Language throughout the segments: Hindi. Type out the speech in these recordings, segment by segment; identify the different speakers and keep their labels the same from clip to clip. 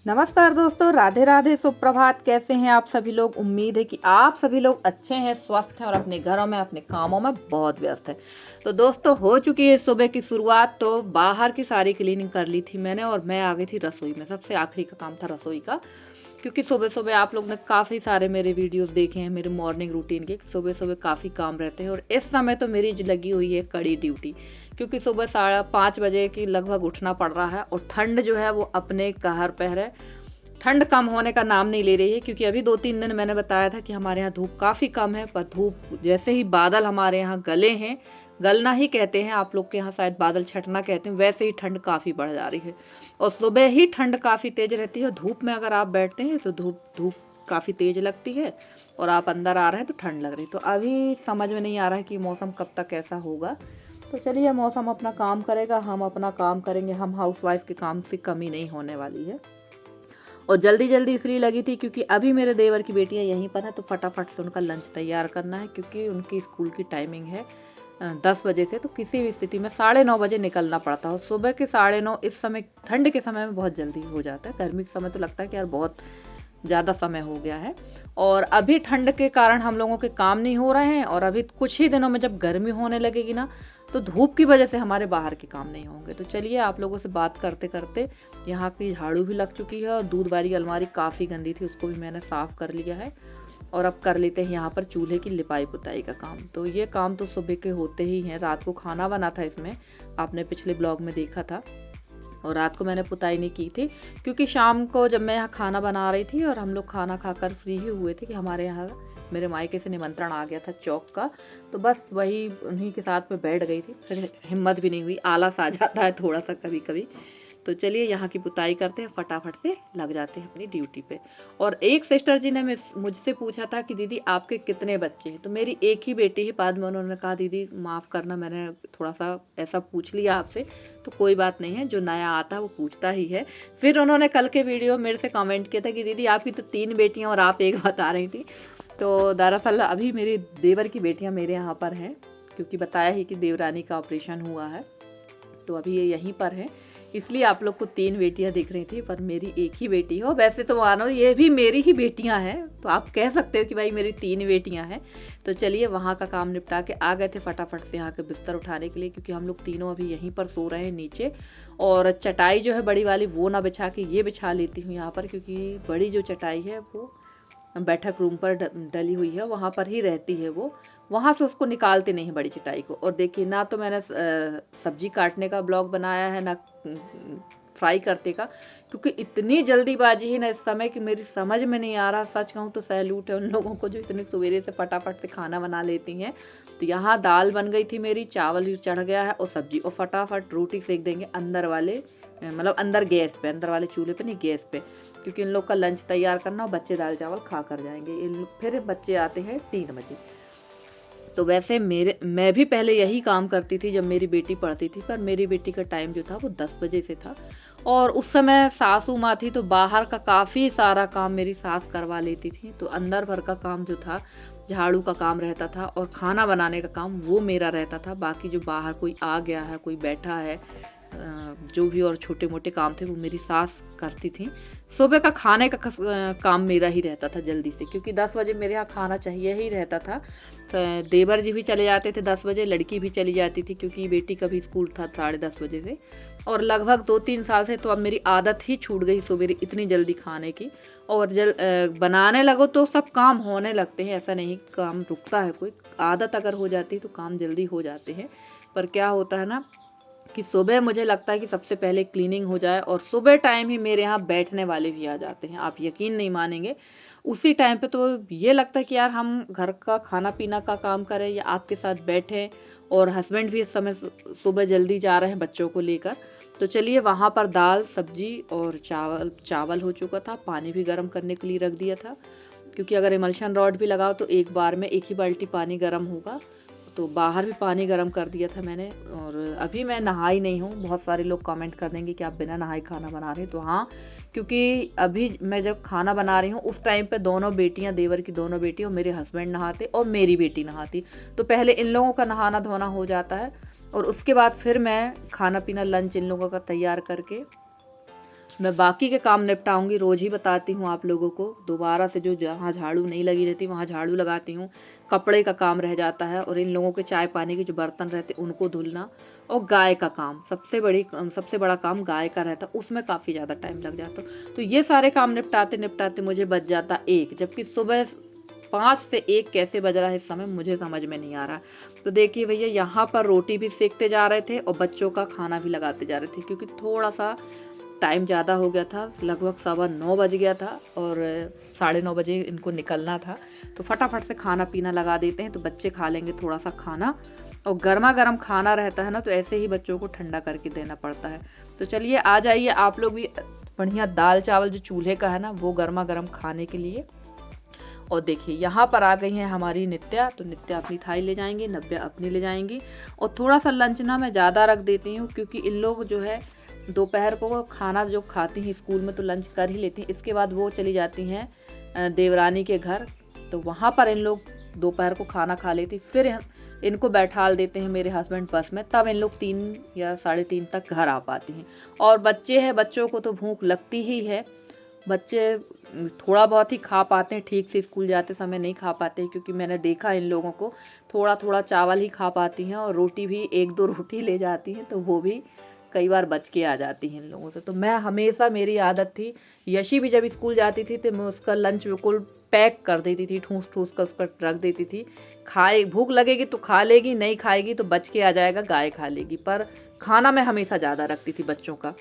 Speaker 1: नमस्कार दोस्तों, राधे राधे, सुप्रभात। कैसे हैं आप सभी लोग? उम्मीद है कि आप सभी लोग अच्छे हैं, स्वस्थ हैं और अपने घरों में अपने कामों में बहुत व्यस्त हैं। तो दोस्तों, हो चुकी है सुबह की शुरुआत। तो बाहर की सारी क्लीनिंग कर ली थी मैंने और मैं आ गई थी रसोई में। सबसे आखिरी का काम था रसोई का, क्योंकि सुबह सुबह आप लोग ने काफ़ी सारे मेरे वीडियोस देखे हैं मेरे मॉर्निंग रूटीन के। सुबह सुबह काफ़ी काम रहते हैं और इस समय तो मेरी लगी हुई है कड़ी ड्यूटी, क्योंकि सुबह 5:30 बजे की लगभग उठना पड़ रहा है और ठंड जो है वो अपने कहर पे है। ठंड कम होने का नाम नहीं ले रही है, क्योंकि अभी 2-3 दिन मैंने बताया था कि हमारे यहाँ धूप काफ़ी कम है, पर धूप जैसे ही बादल हमारे यहाँ गले हैं, गलना ही कहते हैं, आप लोग के यहाँ शायद बादल छटना कहते हैं, वैसे ही ठंड काफ़ी बढ़ जा रही है और सुबह ही ठंड काफ़ी तेज़ रहती है। धूप में अगर आप बैठते हैं तो धूप काफ़ी तेज़ लगती है और आप अंदर आ रहे हैं तो ठंड लग रही है। तो अभी समझ में नहीं आ रहा है कि मौसम कब तक ऐसा होगा। तो चलिए, मौसम अपना काम करेगा, हम अपना काम करेंगे। हम हाउसवाइफ के काम की कमी नहीं होने वाली है। और जल्दी जल्दी इसलिए लगी थी क्योंकि अभी मेरे देवर की बेटियां यहीं पर है, तो फटाफट से उनका लंच तैयार करना है, क्योंकि उनकी स्कूल की टाइमिंग है 10 बजे से। तो किसी भी स्थिति में 9:30 बजे निकलना पड़ता है। सुबह के 9:30 इस समय ठंड के समय में बहुत जल्दी हो जाता है। गर्मी के समय तो लगता है कि यार बहुत ज़्यादा समय हो गया है। और अभी ठंड के कारण हम लोगों के काम नहीं हो रहे हैं, और अभी कुछ ही दिनों में जब गर्मी होने लगेगी ना, तो धूप की वजह से हमारे बाहर के काम नहीं होंगे। तो चलिए, आप लोगों से बात करते करते यहाँ की झाड़ू भी लग चुकी है और दूध वाली अलमारी काफ़ी गंदी थी, उसको भी मैंने साफ़ कर लिया है। और अब कर लेते हैं यहाँ पर चूल्हे की लिपाई पुताई का काम। तो ये काम तो सुबह के होते ही हैं। रात को खाना बना था इसमें, आपने पिछले ब्लॉग में देखा था। और रात को मैंने पुताई नहीं की थी, क्योंकि शाम को जब मैं यहाँ खाना बना रही थी और हम लोग खाना खाकर फ्री ही हुए थे कि हमारे यहाँ मेरे मायके से निमंत्रण आ गया था चौक का। तो बस वही उन्हीं के साथ में बैठ गई थी, फिर हिम्मत भी नहीं हुई, आलस आ जाता है थोड़ा सा कभी कभी। तो चलिए, यहाँ की पुताई करते हैं, फटाफट से लग जाते हैं अपनी ड्यूटी पे। और एक सिस्टर जी ने मुझसे पूछा था कि दीदी आपके कितने बच्चे हैं? तो मेरी एक ही बेटी है। बाद में उन्होंने कहा दीदी माफ़ करना, मैंने थोड़ा सा ऐसा पूछ लिया आपसे। तो कोई बात नहीं है, जो नया आता है वो पूछता ही है। फिर उन्होंने कल के वीडियो मेरे से कमेंट किया था कि दीदी आपकी तो 3 बेटियाँ और आप एक बता रही थी। तो दरअसल अभी मेरी देवर की बेटियाँ मेरे यहाँ पर हैं, क्योंकि बताया ही कि देवरानी का ऑपरेशन हुआ है, तो अभी ये यहीं पर है। इसलिए आप लोग को 3 बेटियां दिख रही थी, पर मेरी एक ही बेटी हो। वैसे तो मानो ये भी मेरी ही बेटियां हैं, तो आप कह सकते हो कि भाई मेरी 3 बेटियां हैं। तो चलिए, वहाँ का काम निपटा के आ गए थे फटाफट से यहाँ के बिस्तर उठाने के लिए, क्योंकि हम लोग तीनों अभी यहीं पर सो रहे हैं नीचे। और चटाई जो है बड़ी वाली वो ना बिछा के ये बिछा लेती हूँ यहाँ पर, क्योंकि बड़ी जो चटाई है वो बैठक रूम पर डली हुई है, वहाँ पर ही रहती है वो। वहाँ से उसको निकालते नहीं बड़ी चटाई को। और देखिए, ना तो मैंने सब्जी काटने का ब्लॉग बनाया है, ना फ्राई करते का, क्योंकि इतनी जल्दीबाजी है ना इस समय कि मेरी समझ में नहीं आ रहा। सच कहूँ तो सैल्यूट है उन लोगों को जो इतनी सवेरे से फटाफट से खाना बना लेती हैं। तो यहाँ दाल बन गई थी मेरी, चावल भी चढ़ गया है और सब्जी, और फटाफट रोटी सेक देंगे अंदर वाले, मतलब अंदर गैस पे, अंदर वाले चूल्हे पे नहीं, गैस पे, क्योंकि इन लोग का लंच तैयार करना और बच्चे दाल चावल खा कर जाएंगे। फिर बच्चे आते हैं 3 बजे। तो वैसे मैं भी पहले यही काम करती थी जब मेरी बेटी पढ़ती थी, पर मेरी बेटी का टाइम जो था वो 10 बजे से था। और उस समय सासू माँ थी, तो बाहर का काफ़ी सारा काम मेरी सास करवा लेती थी। तो अंदर भर का काम जो था, झाड़ू का काम रहता था और खाना बनाने का काम वो मेरा रहता था। बाकी जो बाहर कोई आ गया है, कोई बैठा है, जो भी और छोटे मोटे काम थे वो मेरी सास करती थी। सुबह का खाने का काम मेरा ही रहता था जल्दी से, क्योंकि 10 बजे मेरे यहाँ खाना चाहिए ही रहता था। तो देवर जी भी चले जाते थे 10 बजे, लड़की भी चली जाती थी, क्योंकि बेटी का भी स्कूल था 10:30 बजे से। और लगभग 2-3 साल से तो अब मेरी आदत ही छूट गई सुबह इतनी जल्दी खाने की। और बनाने लगो तो सब काम होने लगते हैं, ऐसा नहीं काम रुकता है कोई। आदत अगर हो जाती है तो काम जल्दी हो जाते हैं। पर क्या होता है ना कि सुबह मुझे लगता है कि सबसे पहले क्लीनिंग हो जाए, और सुबह टाइम ही मेरे यहाँ बैठने वाले भी आ जाते हैं। आप यकीन नहीं मानेंगे, उसी टाइम पे तो ये लगता है कि यार हम घर का खाना पीना का काम करें या आपके साथ बैठें। और हस्बैंड भी इस समय सुबह जल्दी जा रहे हैं बच्चों को लेकर। तो चलिए, वहाँ पर दाल सब्जी और चावल हो चुका था, पानी भी गर्म करने के लिए रख दिया था, क्योंकि अगर इमल्शन रॉड भी लगाओ तो एक बार में एक ही बाल्टी पानी गर्म होगा। तो बाहर भी पानी गर्म कर दिया था मैंने। और अभी मैं नहाई नहीं हूँ। बहुत सारे लोग कमेंट कर देंगे कि आप बिना नहाए खाना बना रहे हैं, तो हाँ, क्योंकि अभी मैं जब खाना बना रही हूँ उस टाइम पे दोनों बेटियाँ, देवर की दोनों बेटी और मेरे हस्बैंड नहाते और मेरी बेटी नहाती। तो पहले इन लोगों का नहाना धोना हो जाता है, और उसके बाद फिर मैं खाना पीना लंच इन लोगों का तैयार करके मैं बाकी के काम निपटाऊंगी। रोज़ ही बताती हूँ आप लोगों को, दोबारा से जो जहाँ झाड़ू नहीं लगी रहती वहाँ झाड़ू लगाती हूँ। कपड़े का काम रह जाता है, और इन लोगों के चाय पानी के जो बर्तन रहते उनको धुलना, और गाय का काम सबसे बड़ा काम गाय का रहता, उसमें काफ़ी ज़्यादा टाइम लग जाता। तो ये सारे काम निपटाते निपटाते मुझे बच जाता 1, जबकि सुबह 5 से 1 कैसे बज रहा है इस समय मुझे समझ में नहीं आ रहा। तो देखिए भैया, यहाँ पर रोटी भी सेकते जा रहे थे और बच्चों का खाना भी लगाते जा रहे थे, क्योंकि थोड़ा सा टाइम ज़्यादा हो गया था, लगभग 9:15 बज गया था और 9:30 बजे इनको निकलना था। तो फटाफट से खाना पीना लगा देते हैं, तो बच्चे खा लेंगे थोड़ा सा खाना। और गर्मा गर्म खाना रहता है ना, तो ऐसे ही बच्चों को ठंडा करके देना पड़ता है। तो चलिए आ जाइए आप लोग भी बढ़िया दाल चावल जो चूल्हे का है ना, वो गर्मा गर्म खाने के लिए। और देखिए यहाँ पर आ गई हैं हमारी नित्या। तो नित्या अपनी थाली ले जाएंगी, नव्या अपनी ले जाएंगी। और थोड़ा सा लंच ना मैं ज़्यादा रख देती हूँ, क्योंकि इन लोग जो है दोपहर को खाना जो खाती हैं स्कूल में तो लंच कर ही लेती हैं। इसके बाद वो चली जाती हैं देवरानी के घर, तो वहाँ पर इन लोग दोपहर को खाना खा लेती। फिर हम इनको बैठाल देते हैं मेरे हस्बैंड बस में, तब इन लोग 3 या 3:30 तक घर आ पाती हैं। और बच्चे हैं, बच्चों को तो भूख लगती ही है। बच्चे थोड़ा बहुत ही खा पाते हैं, ठीक से स्कूल जाते समय नहीं खा पाते, क्योंकि मैंने देखा इन लोगों को थोड़ा थोड़ा चावल ही खा पाती हैं, और रोटी भी 1-2 रोटी ले जाती हैं, तो वो भी कई बार बच के आ जाती हैं इन लोगों से। तो मैं हमेशा, मेरी आदत थी, यशी भी जब स्कूल जाती थी तो मैं उसका लंच बिल्कुल पैक कर देती थी, ठूस ठूस कर उसका रख देती थी। खाए, भूख लगेगी तो खा लेगी, नहीं खाएगी तो बच के आ जाएगा, गाय खा लेगी। पर खाना मैं हमेशा ज़्यादा रखती थी बच्चों का।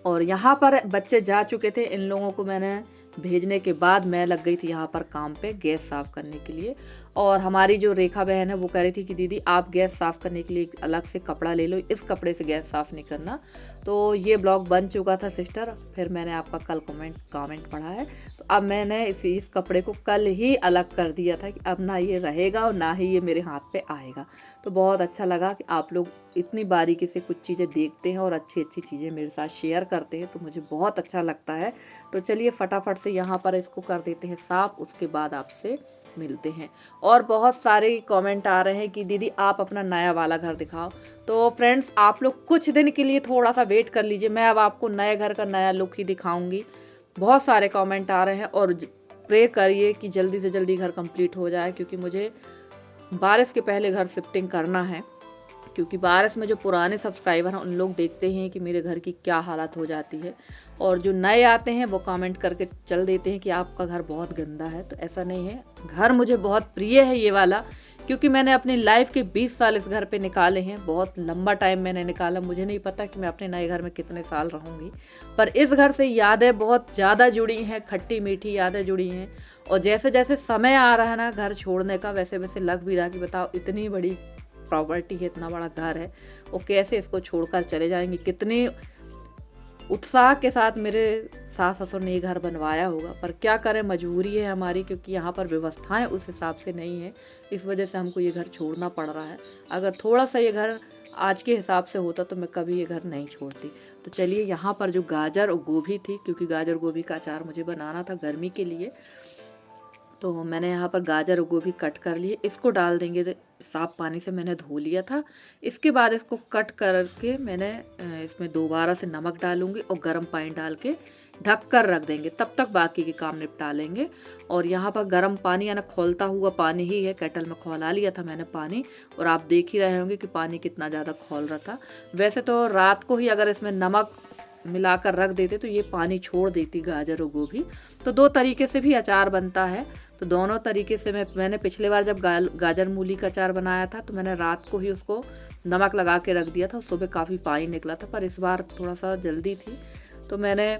Speaker 1: और यहाँ पर बच्चे जा चुके थे, इन लोगों को मैंने भेजने के बाद मैं लग गई थी यहाँ पर काम पे गैस साफ़ करने के लिए। और हमारी जो रेखा बहन है वो कह रही थी कि दीदी आप गैस साफ़ करने के लिए अलग से कपड़ा ले लो, इस कपड़े से गैस साफ़ नहीं करना। तो ये ब्लॉग बन चुका था सिस्टर, फिर मैंने आपका कल कमेंट पढ़ा है, तो अब मैंने इस कपड़े को कल ही अलग कर दिया था कि अब ना ये रहेगा और ना ही ये मेरे हाथ पे आएगा। तो बहुत अच्छा लगा कि आप लोग इतनी बारीकी से कुछ चीज़ें देखते हैं और अच्छी अच्छी चीज़ें मेरे साथ शेयर करते हैं, तो मुझे बहुत अच्छा लगता है। तो चलिए फटाफट से यहाँ पर इसको कर देते हैं साफ़, उसके बाद आपसे मिलते हैं। और बहुत सारे कमेंट आ रहे हैं कि दीदी आप अपना नया वाला घर दिखाओ। तो फ्रेंड्स, आप लोग कुछ दिन के लिए थोड़ा सा वेट कर लीजिए, मैं अब आपको नए घर का नया लुक ही दिखाऊंगी। बहुत सारे कमेंट आ रहे हैं, और प्रे करिए कि जल्दी से जल्दी घर कंप्लीट हो जाए, क्योंकि मुझे बारिश के पहले घर शिफ्टिंग करना है। क्योंकि बारिश में जो पुराने सब्सक्राइबर हैं उन लोग देखते हैं कि मेरे घर की क्या हालत हो जाती है, और जो नए आते हैं वो कमेंट करके चल देते हैं कि आपका घर बहुत गंदा है। तो ऐसा नहीं है, घर मुझे बहुत प्रिय है ये वाला, क्योंकि मैंने अपनी लाइफ के 20 साल इस घर पे निकाले हैं। बहुत लंबा टाइम मैंने निकाला, मुझे नहीं पता कि मैं अपने नए घर में कितने साल रहूँगी, पर इस घर से यादें बहुत ज़्यादा जुड़ी हैं, खट्टी मीठी यादें जुड़ी हैं। और जैसे जैसे समय आ रहा है ना घर छोड़ने का, वैसे वैसे लग भी रहा कि बताओ इतनी बड़ी प्रॉपर्टी है, इतना बड़ा घर है, वो कैसे इसको छोड़कर चले जाएंगे। कितने उत्साह के साथ मेरे सास ससुर ने ये घर बनवाया होगा, पर क्या करें, मजबूरी है हमारी, क्योंकि यहाँ पर व्यवस्थाएं उस हिसाब से नहीं है, इस वजह से हमको ये घर छोड़ना पड़ रहा है। अगर थोड़ा सा ये घर आज के हिसाब से होता तो मैं कभी ये घर नहीं छोड़ती। तो चलिए, यहाँ पर जो गाजर और गोभी थी, क्योंकि गाजर गोभी का अचार मुझे बनाना था गर्मी के लिए, तो मैंने यहाँ पर गाजर और गोभी कट कर लिए। इसको डाल देंगे, साफ पानी से मैंने धो लिया था। इसके बाद इसको कट करके मैंने इसमें दोबारा से नमक डालूंगी और गर्म पानी डाल के ढक कर रख देंगे, तब तक बाकी के काम निपटा लेंगे। और यहाँ पर गर्म पानी यानी खौलता हुआ पानी ही है, केटल में खौला लिया था मैंने पानी, और आप देख ही रहे होंगे कि पानी कितना ज़्यादा खौल रहा था। वैसे तो रात को ही अगर इसमें नमक मिलाकर रख देते तो ये पानी छोड़ देती गाजर और गोभी। तो 2 तरीके से भी अचार बनता है, तो दोनों तरीके से मैंने पिछले बार जब गाजर मूली का अचार बनाया था तो मैंने रात को ही उसको नमक लगा के रख दिया था, सुबह काफ़ी पानी निकला था। पर इस बार थोड़ा सा जल्दी थी तो मैंने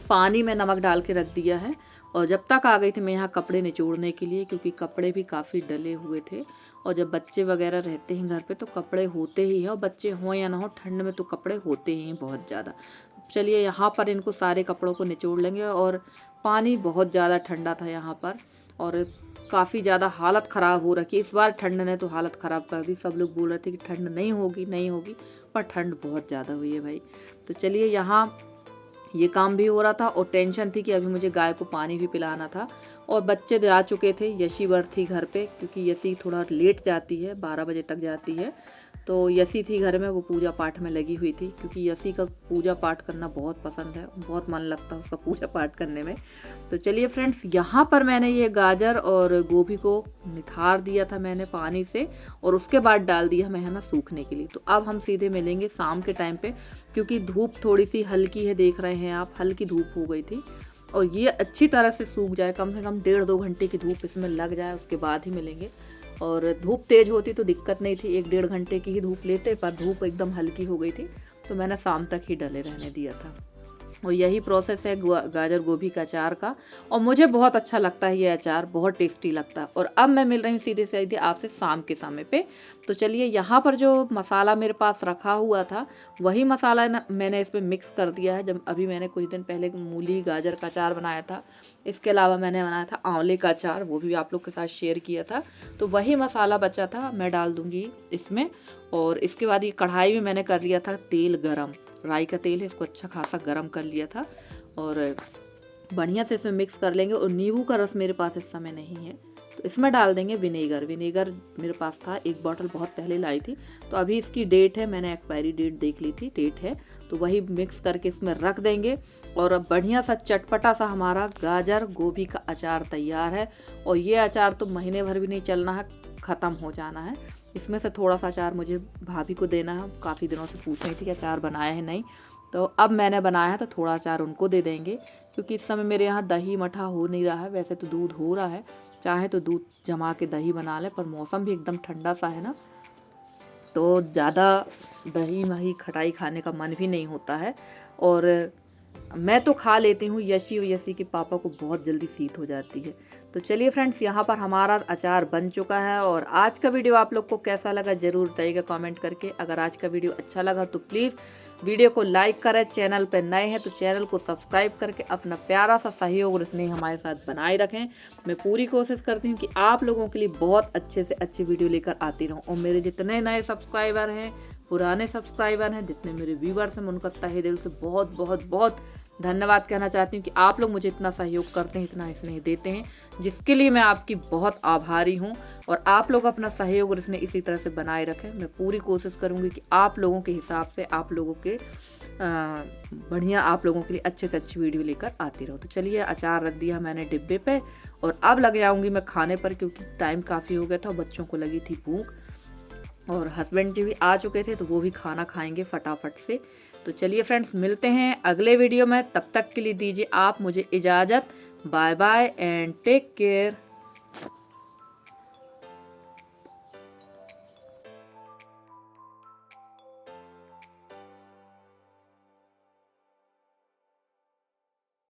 Speaker 1: पानी में नमक डाल के रख दिया है। और जब तक आ गई थी मैं यहाँ कपड़े निचोड़ने के लिए, क्योंकि कपड़े भी काफ़ी डले हुए थे, और जब बच्चे वगैरह रहते हैं घर पे तो कपड़े होते ही हैं, और बच्चे हों या ना हो ठंड में तो कपड़े होते ही हैं बहुत ज़्यादा। चलिए यहाँ पर इनको सारे कपड़ों को निचोड़ लेंगे। और पानी बहुत ज़्यादा ठंडा था यहाँ पर, और काफ़ी ज़्यादा हालत ख़राब हो रखी। इस बार ठंड ने तो हालत ख़राब कर दी, सब लोग बोल रहे थे कि ठंड नहीं होगी नहीं होगी, पर ठंड बहुत ज़्यादा हुई है भाई। तो चलिए, यहाँ ये काम भी हो रहा था, और टेंशन थी कि अभी मुझे गाय को पानी भी पिलाना था। और बच्चे जा चुके थे, यशी वर थी घर पे, क्योंकि यशी थोड़ा लेट जाती है, 12 बजे तक जाती है। तो यसी थी घर में, वो पूजा पाठ में लगी हुई थी, क्योंकि यसी का पूजा पाठ करना बहुत पसंद है, बहुत मन लगता है उसका पूजा पाठ करने में। तो चलिए फ्रेंड्स, यहाँ पर मैंने ये गाजर और गोभी को निथार दिया था मैंने पानी से, और उसके बाद डाल दिया मैं है ना सूखने के लिए। तो अब हम सीधे मिलेंगे शाम के टाइम पे, क्योंकि धूप थोड़ी सी हल्की है, देख रहे हैं आप, हल्की धूप हो गई थी, और ये अच्छी तरह से सूख जाए, कम से कम 1.5-2 घंटे की धूप इसमें लग जाए, उसके बाद ही मिलेंगे। और धूप तेज होती तो दिक्कत नहीं थी, 1-1.5 घंटे की ही धूप लेते, पर धूप एकदम हल्की हो गई थी तो मैंने शाम तक ही डले रहने दिया था। और यही प्रोसेस है गाजर गोभी का अचार का, और मुझे बहुत अच्छा लगता है ये अचार, बहुत टेस्टी लगता है। और अब मैं मिल रही हूँ सीधे सीधे आपसे शाम के समय पे। तो चलिए, यहाँ पर जो मसाला मेरे पास रखा हुआ था वही मसाला मैंने इसमें मिक्स कर दिया है। जब अभी मैंने कुछ दिन पहले मूली गाजर का अचार बनाया था, इसके अलावा मैंने बनाया था आंवले का अचार, वो भी आप लोग के साथ शेयर किया था। तो वही मसाला बचा था, मैं डाल दूँगी इसमें। और इसके बाद ये कढ़ाई में मैंने कर लिया था तेल गरम, राई का तेल है, इसको अच्छा खासा गरम कर लिया था, और बढ़िया से इसमें मिक्स कर लेंगे। और नींबू का रस मेरे पास इस समय नहीं है, तो इसमें डाल देंगे विनेगर। विनेगर मेरे पास था, एक बॉटल बहुत पहले लाई थी, तो अभी इसकी डेट है, मैंने एक्सपायरी डेट देख ली थी, डेट है, तो वही मिक्स करके इसमें रख देंगे। और अब बढ़िया सा चटपटा सा हमारा गाजर गोभी का अचार तैयार है। और ये अचार तो महीने भर भी नहीं चलना है, ख़त्म हो जाना है। इसमें से थोड़ा सा अचार मुझे भाभी को देना है, काफ़ी दिनों से पूछ रही थी कि अचार बनाया है नहीं, तो अब मैंने बनाया है, तो थोड़ा अचार उनको दे देंगे। क्योंकि इस समय मेरे यहाँ दही मठा हो नहीं रहा है, वैसे तो दूध हो रहा है, चाहे तो दूध जमा के दही बना लें, पर मौसम भी एकदम ठंडा सा है ना, तो ज़्यादा दही मही खटाई खाने का मन भी नहीं होता है। और मैं तो खा लेती हूँ, यशी और यशी के पापा को बहुत जल्दी शीत हो जाती है। तो चलिए फ्रेंड्स, यहाँ पर हमारा अचार बन चुका है। और आज का वीडियो आप लोग को कैसा लगा ज़रूर बताइएगा कमेंट करके। अगर आज का वीडियो अच्छा लगा तो प्लीज़ वीडियो को लाइक करें, चैनल पर नए हैं तो चैनल को सब्सक्राइब करके अपना प्यारा सा सहयोग और स्नेह हमारे साथ बनाए रखें। मैं पूरी कोशिश करती हूँ कि आप लोगों के लिए बहुत अच्छे से अच्छी वीडियो लेकर आती रहूँ। और मेरे जितने नए सब्सक्राइबर हैं, पुराने सब्सक्राइबर हैं, जितने मेरे व्यूवर्स हैं, मैं उनका तहे दिल से बहुत बहुत बहुत धन्यवाद कहना चाहती हूँ कि आप लोग मुझे इतना सहयोग करते हैं, इतना स्नेह देते हैं, जिसके लिए मैं आपकी बहुत आभारी हूँ। और आप लोग अपना सहयोग और स्नेह इसी तरह से बनाए रखें। मैं पूरी कोशिश करूँगी कि आप लोगों के हिसाब से, आप लोगों के बढ़िया, आप लोगों के लिए अच्छे से अच्छी वीडियो लेकर आती रहूँ। तो चलिए, अचार रख दिया मैंने डिब्बे पे, और अब लग जाऊँगी मैं खाने पर, क्योंकि टाइम काफ़ी हो गया था, बच्चों को लगी थी भूख, और हस्बैंड जी भी आ चुके थे, तो वो भी खाना खाएंगे फटाफट से। तो चलिए फ्रेंड्स, मिलते हैं अगले वीडियो में, तब तक के लिए दीजिए आप मुझे इजाज़त। Bye bye and take care.